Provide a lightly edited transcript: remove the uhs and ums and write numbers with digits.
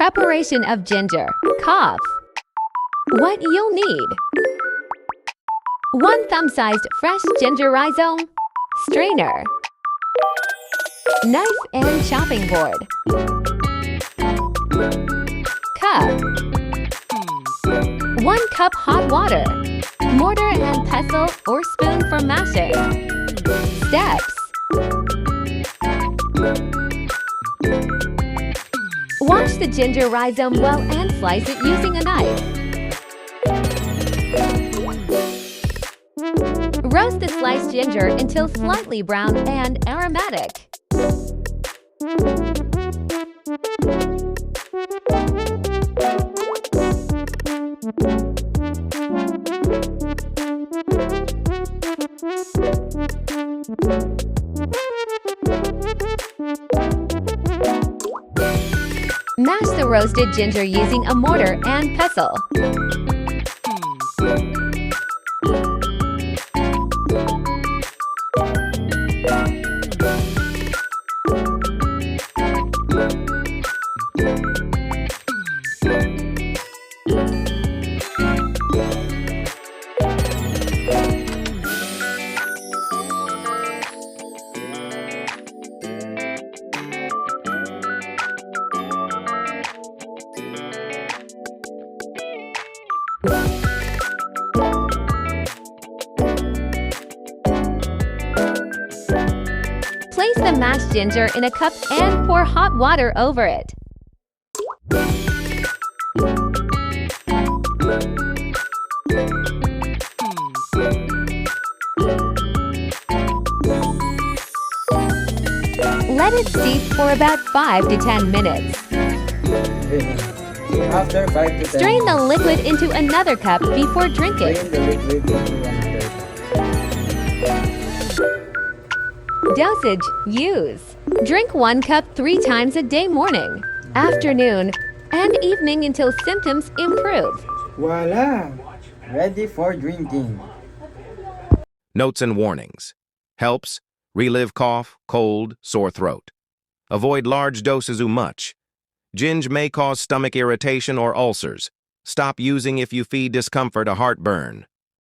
Preparation of ginger, cough. What you'll need: 1 thumb-sized fresh ginger rhizome, strainer, knife and chopping board, cup, 1 cup hot water, mortar and pestle or spoon for mashing. Steps: wash the ginger rhizome well and slice it using a knife. Roast the sliced ginger until slightly brown and aromatic. Mash the roasted ginger using a mortar and pestle. Place the mashed ginger in a cup and pour hot water over it. Let it steep for about 5 to 10 minutes. After 5 to 10 Strain the liquid into another cup before drinking. Strain the liquid into another cup. Dosage: use. Drink 1 cup 3 times a day: morning, afternoon, and evening until symptoms improve. Voila! Ready for drinking. Notes and warnings. Helps: relieve cough, cold, sore throat. Avoid large doses too much. Ginger may cause stomach irritation or ulcers. Stop using if you feel discomfort or heartburn.